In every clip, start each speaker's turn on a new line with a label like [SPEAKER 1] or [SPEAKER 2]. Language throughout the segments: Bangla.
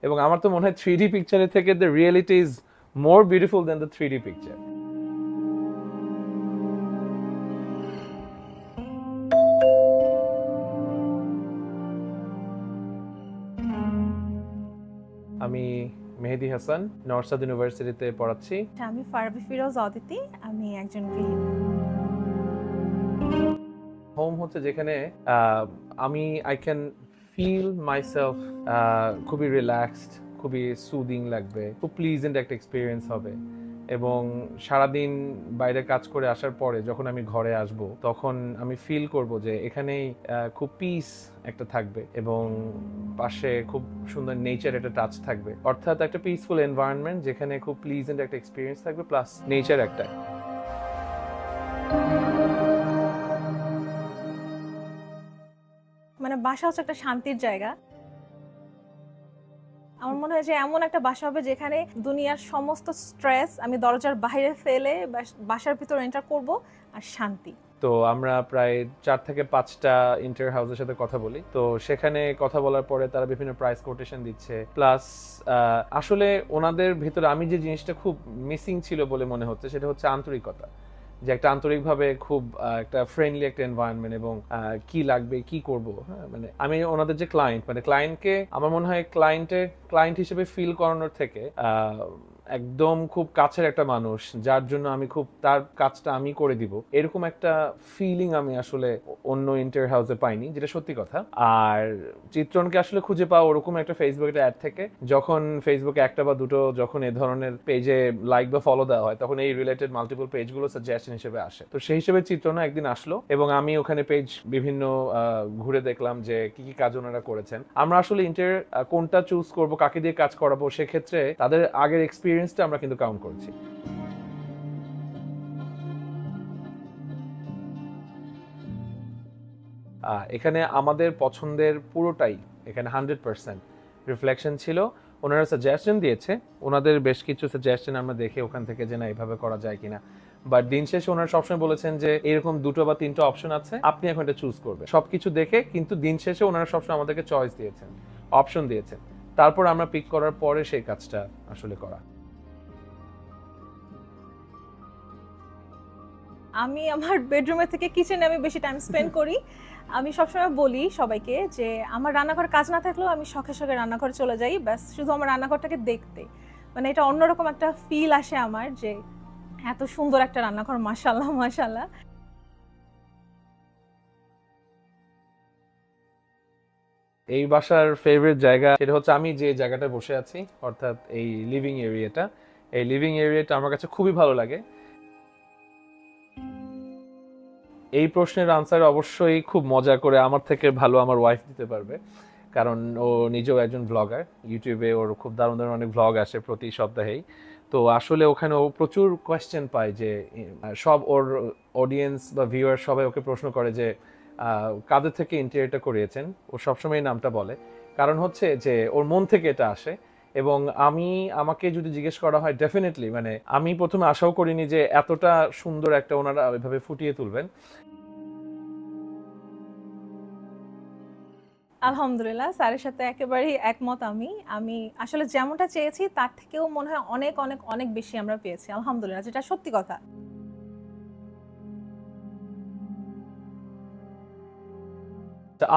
[SPEAKER 1] এবং আমার তো মনে হয় 3D পিকচারের থেকে the reality is more beautiful than the 3D picture. আমি মেহেদি হাসান নর্সাদ ইউনিভার্সিটিতে পড়াচ্ছি।
[SPEAKER 2] আমি ফারবি ফিরোজ অদিতি, আমি একজন গৃহিণী।
[SPEAKER 1] হোম হচ্ছে যেখানে আমি আই ক্যান ফিল মাইসেলফ, খুবই রিল্যাক্সড, খুবই সুদিং লাগবে, খুব প্লিজেন্ট একটা এক্সপিরিয়েন্স হবে। এবং সারাদিন বাইরে কাজ করে আসার পরে যখন আমি ঘরে আসব তখন আমি ফিল করব যে এখানেই খুব পিস একটা থাকবে এবং পাশে খুব সুন্দর নেচার একটা টাচ থাকবে, অর্থাৎ একটা পিসফুল এনভায়রনমেন্ট যেখানে খুব প্লিজেন্ট একটা এক্সপিরিয়েন্স থাকবে প্লাস নেচার একটা।
[SPEAKER 2] মানে বাসা হচ্ছে একটা শান্তির জায়গা। আমার মনে হয় যে এমন একটা বাসা হবে যেখানে দুনিয়ার সমস্ত স্ট্রেস আমি দরজার বাইরে ফেলে বাসার ভিতর এন্টার করব, আর শান্তি।
[SPEAKER 1] তো আমরা প্রায় 4 থেকে 5টা ইন্টার হাউসের সাথে কথা বলি। তো সেখানে কথা বলার পরে তারা বিভিন্ন প্রাইস কোটেশন দিচ্ছে, প্লাস আসলে ওনাদের ভেতরে আমি যে জিনিসটা খুব মিসিং ছিল বলে মনে হচ্ছে সেটা হচ্ছে আন্তরিকতা, যে একটা আন্তরিকভাবে খুব একটা ফ্রেন্ডলি একটা এনভায়রনমেন্ট এবং কি লাগবে কি করব। হ্যাঁ, মানে আমি ওনাদের যে ক্লায়েন্ট, মানে ক্লায়েন্টকে আমার মনে হয় ক্লায়েন্ট হিসেবে ফিল করানোর থেকে একদম খুব কাছের একটা মানুষ যার জন্য আমি খুব তার কাজটা আমি করে দিব, এরকম একটা ফিলিং আমি আসলে অন্য ইন্টার হাউসে পাইনি, যেটা সত্যি কথা। আর চিত্রনকে আসলে খুঁজে পাওয়া ওরকম একটা ফেসবুকের অ্যাড থেকে, যখন ফেসবুকে একটা বা দুটো যখন এ ধরনের পেজে লাইক বা ফলো দেওয়া হয় তখন এই রিলেটেড মাল্টিপল পেজগুলো সাজেশন হিসেবে আসে। তো সেই হিসেবে চিত্রনা একদিন আসলো এবং আমি ওখানে পেজ বিভিন্ন ঘুরে দেখলাম যে কি কি কাজ ওনারা করেছেন। আমরা আসলে ইন্টার কোনটা চুজ করব, কাকে দিয়ে কাজ করাবো, সেক্ষেত্রে তাদের আগের এক্সপিরিয়েন্সটা আমরা কিন্তু কাউন্ট করছি। এখানে আমাদের পছন্দের পুরোটাই এখানে 100% রিফ্লেকশন ছিল। ওনারা সাজেশন দিয়েছে, ওনাদের বেশ কিছু সাজেশন আমরা দেখে ওখান থেকে যে না এভাবে করা যায় কিনা, বাট দিন শেষে ওনারা সবসময় বলেছেন যে এরকম 2টো বা 3টো অপশন আছে, আপনি এখন এটা চুজ করবেন সবকিছু দেখে। কিন্তু দিন শেষে ওনারা সবসময় আমাদেরকে চয়েস দিয়েছেন, অপশন দিয়েছেন, তারপর আমরা পিক করার পরে সেই কাজটা আসলে করা।
[SPEAKER 2] আমি আমার বেডরুমের থেকে কিচেনে আমি বেশি টাইম স্পেন্ড করি। আমি সবসময় বলি সবাইকে যে আমার রান্নাঘরে কাজ না থাকলেও আমি শখে শখে রান্নাঘরে চলে যাই, ব্যাস শুধু আমার রান্নাঘরটাকে দেখতে। মানে এটা অন্যরকম একটা ফিল আসে আমার যে এত সুন্দর একটা রান্নাঘর, মাশাআল্লাহ মাশাআল্লাহ।
[SPEAKER 1] এই বাসার ফেভারিট জায়গা সেটা হচ্ছে আমি যে জায়গাটা বসে আছি, অর্থাৎ এই লিভিং এরিয়াটা। এই লিভিং এরিয়াটা আমার কাছে খুবই ভালো লাগে। এই প্রশ্নের আনসার অবশ্যই খুব মজা করে আমার থেকে ভালো আমার ওয়াইফ দিতে পারবে, কারণ ও নিজেও একজন ব্লগার। ইউটিউবে ওর খুব দারুণ দারুণ অনেক ব্লগ আসে প্রতি সপ্তাহেই। তো আসলে ওখানে ও প্রচুর কোয়েশ্চেন পায় যে সব ওর অডিয়েন্স বা ভিউয়ার সবাই ওকে প্রশ্ন করে যে কাদের থেকে ইন্টারভিউটা করিয়েছেন। ও সবসময় নামটা বলে, কারণ হচ্ছে যে ওর মন থেকে এটা আসে। এবং আমাকে যদি জিজ্ঞেস করা হয়, ডেফিনেটলি মানে আমি প্রথমে আশাও করিনি যে এতটা সুন্দর একটা ওনারা ওইভাবে ফুটিয়ে তুলবেন।
[SPEAKER 2] আলহামদুলিল্লাহ, স্যারের সাথে একেবারেই একমত। আমি আসলে যেমনটা চেয়েছি তার থেকেও মনে হয় অনেক অনেক অনেক বেশি আমরা পেয়েছি, আলহামদুলিল্লাহ, যেটা সত্যি কথা।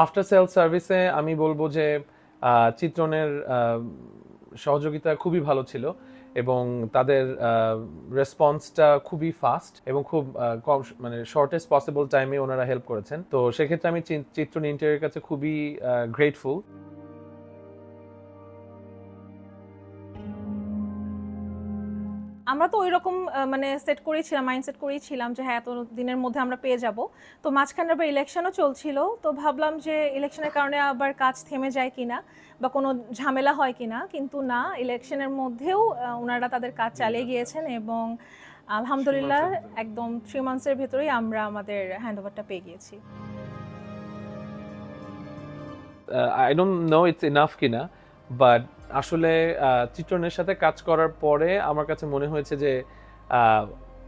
[SPEAKER 1] আফটার সেল সার্ভিসে আমি বলবো যে চিত্রনের সহযোগিতা খুবই ভালো ছিল এবং তাদের রেসপন্সটা খুবই ফাস্ট এবং খুব কম মানে শর্টেস্ট পসিবল টাইমে ওনারা হেল্প করেছেন। তো সেক্ষেত্রে আমি চিত্রন ইন্টারিয়রের কাছে খুবই গ্রেটফুল।
[SPEAKER 2] আমরা তো ওইরকম মানে সেট করেছিলাম, মাইন্ডসেট করেছিলাম যে হ্যাঁ এত দিনের মধ্যে আমরা পেয়ে যাব। তো মাঝখানে আবার ইলেকশনও চলছিল, তো ভাবলাম যে ইলেকশনের কারণে আবার কাজ থেমে যায় কিনা বা কোনো ঝামেলা হয় কিনা, কিন্তু না, ইলেকশনের মধ্যেও ওনারা তাদের কাজ চালিয়ে গিয়েছেন এবং আলহামদুলিল্লাহ একদম 3 মান্থসের ভেতরেই আমরা আমাদের হ্যান্ডওভারটা পেয়ে গিয়েছি।
[SPEAKER 1] I don't know it's enough কিনা, বাট আসলে চিত্রনের সাথে কাজ করার পরে আমার কাছে মনে হয়েছে যে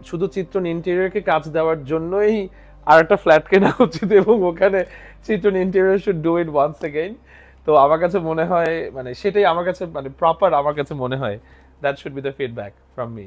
[SPEAKER 1] শুধু চিত্রন ইন্টেরিয়রকে কাজ দেওয়ার জন্যই আর একটা ফ্ল্যাট কেনা উচিত এবং ওখানে চিত্রন interior should do it once again. তো আমার কাছে মনে হয় মানে সেটাই আমার কাছে মানে প্রপার আমার কাছে মনে হয় that should be the feedback from me